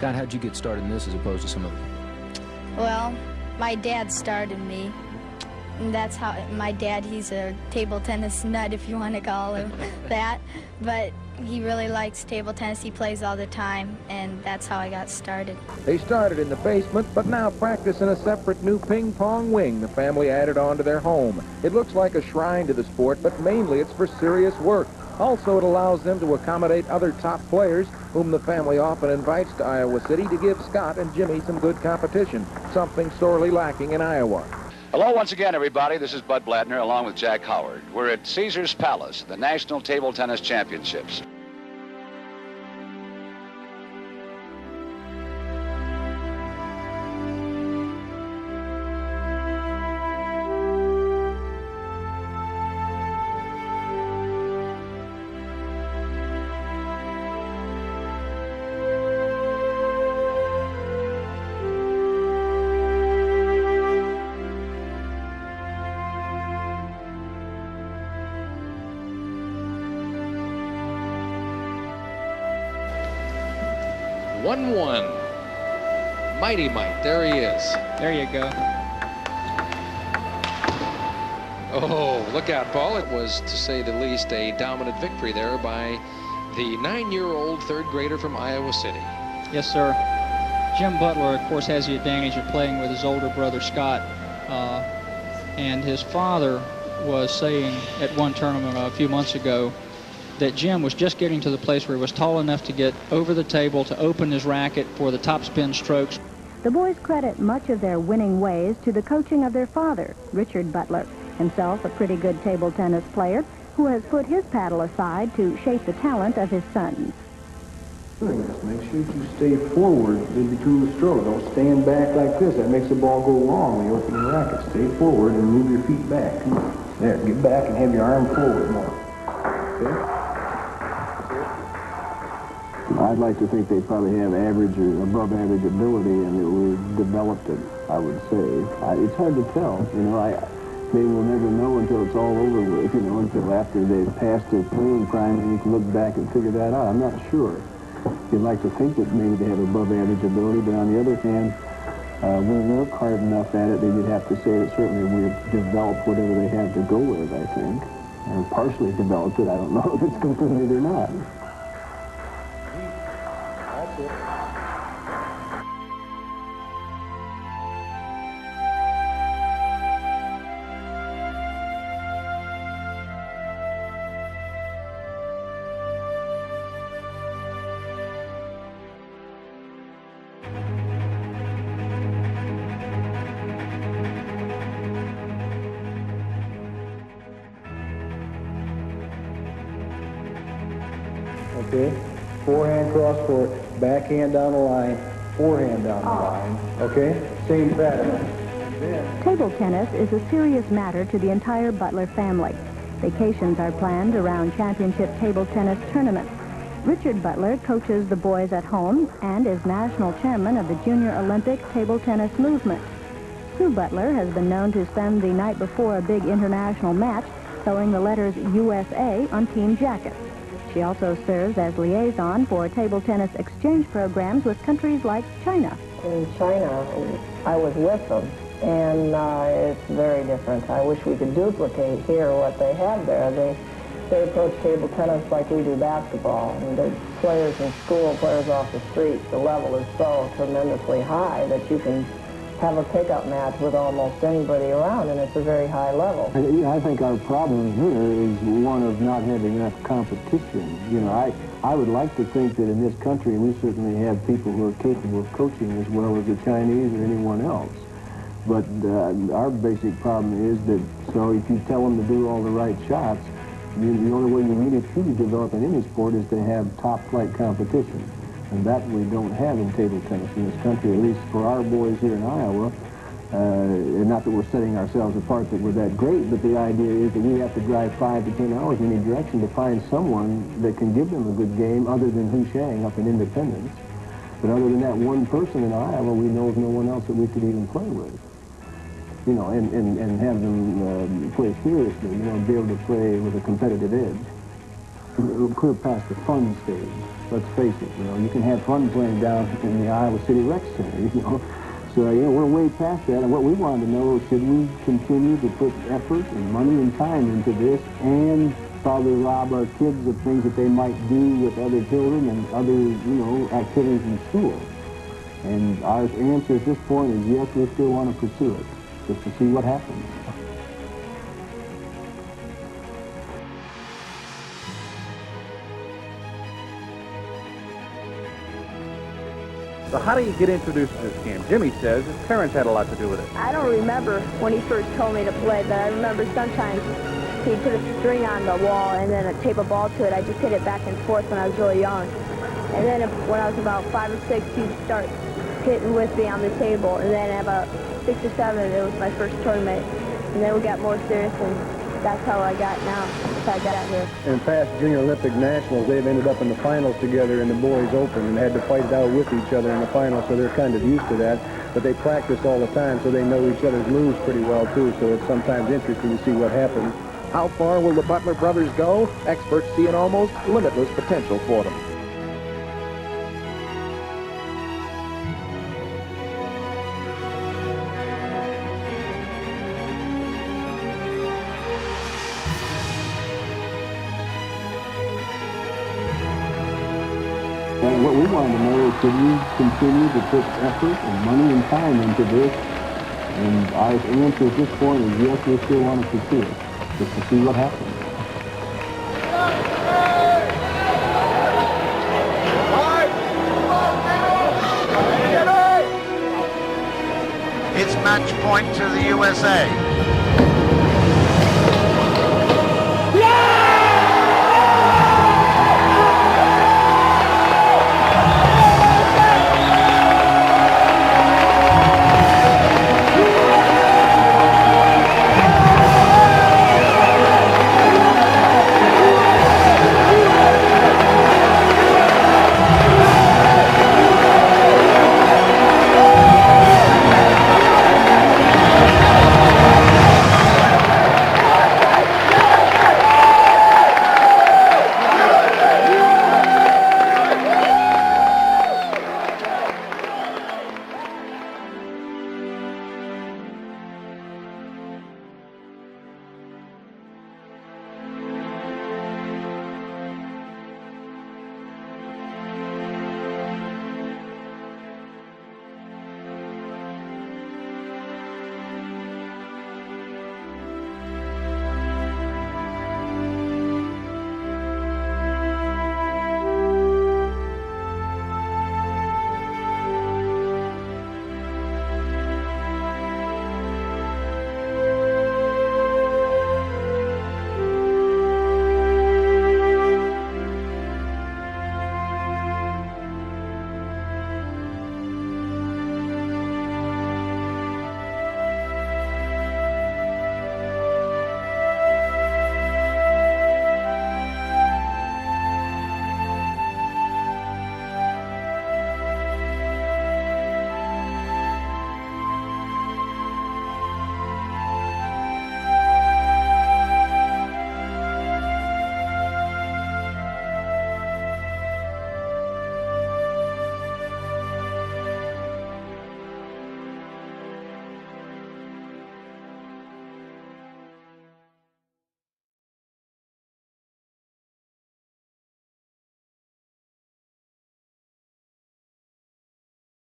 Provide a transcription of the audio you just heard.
Scott, how'd you get started in this as opposed to some of them? Well, my dad started me. And that's how, my dad, he's a table tennis nut, if you want to call him that. But he really likes table tennis. He plays all the time, and that's how I got started. They started in the basement, but now practice in a separate new ping-pong wing the family added on to their home. It looks like a shrine to the sport, but mainly it's for serious work. Also, it allows them to accommodate other top players, whom the family often invites to Iowa City to give Scott and Jimmy some good competition, something sorely lacking in Iowa. Hello once again, everybody. This is Bud Bladner along with Jack Howard. We're at Caesar's Palace, the National Table Tennis Championships. Mighty Mike, there he is. There you go. Oh, look out, Paul. It was, to say the least, a dominant victory there by the 9-year-old third grader from Iowa City. Yes, sir. Jim Butler, of course, has the advantage of playing with his older brother, Scott. And his father was saying at one tournament a few months ago that Jim was just getting to the place where he was tall enough to get over the table to open his racket for the topspin strokes. The boys credit much of their winning ways to the coaching of their father, Richard Butler, himself a pretty good table tennis player who has put his paddle aside to shape the talent of his sons. Make sure you stay forward in between the strokes. Don't stand back like this. That makes the ball go long when you open the racket. Stay forward and move your feet back. Come on. There, get back and have your arm forward more. Okay? I'd like to think they probably have average or above average ability, and it was developed it, I would say. It's hard to tell, you know. Maybe we'll never know until it's all over with, you know, until after they've passed their playing prime and you can look back and figure that out. I'm not sure. You'd like to think that maybe they have above average ability, but on the other hand, when we work hard enough at it, they would have to say that certainly we've developed whatever they have to go with, I think. Or partially developed it. I don't know if it's completed or not. Okay, forehand cross court, backhand down the line, forehand down the line, okay? Same pattern. Table tennis is a serious matter to the entire Butler family. Vacations are planned around championship table tennis tournaments. Richard Butler coaches the boys at home and is national chairman of the Junior Olympic Table Tennis Movement. Sue Butler has been known to spend the night before a big international match sewing the letters USA on team jackets. She also serves as liaison for table tennis exchange programs with countries like China. In China, I was with them, and it's very different. I wish we could duplicate here what they have there. They approach table tennis like we do basketball. And the players in school, players off the street, the level is so tremendously high that you can have a pickup match with almost anybody around, and it's a very high level. I think our problem here is one of not having enough competition. You know, I would like to think that in this country we certainly have people who are capable of coaching as well as the Chinese or anyone else. But our basic problem is that, so if you tell them to do all the right shots, the only way you really truly develop in any sport is to have top-flight competition. And that we don't have in table tennis in this country, at least for our boys here in Iowa. And not that we're setting ourselves apart that we're that great, but the idea is that we have to drive 5 to 10 hours in any direction to find someone that can give them a good game other than Hu Shang up in Independence. But other than that one person in Iowa, we know of no one else that we could even play with. You know, and have them play seriously, you know, be able to play with a competitive edge. clear past the fun stage. Let's face it, you know, you can have fun playing down in the Iowa City Rec Center, you know. So, you know, we're way past that, and what we wanted to know is, should we continue to put effort and money and time into this and probably rob our kids of things that they might do with other children and other, you know, activities in school? And our answer at this point is yes, we still want to pursue it, just to see what happens. So how do you get introduced to this game? Jimmy says his parents had a lot to do with it. I don't remember when he first told me to play, but I remember sometimes he'd put a string on the wall and then tape a ball to it. I just hit it back and forth when I was really young. And then when I was about 5 or 6, he'd start hitting with me on the table. And then at about 6 or 7, it was my first tournament. And then we got more serious, and that's how I got now. That's how I got out here. In past Junior Olympic Nationals, they've ended up in the finals together in the boys' open and had to fight it out with each other in the finals, so they're kind of used to that. But they practice all the time, so they know each other's moves pretty well, too, so it's sometimes interesting to see what happens. How far will the Butler brothers go? Experts see an almost limitless potential for them. And what we wanted to know is, should we continue to put effort and money and time into this? And our answer at this point is yes, we still want to pursue it, just to see what happens. It's match point to the USA.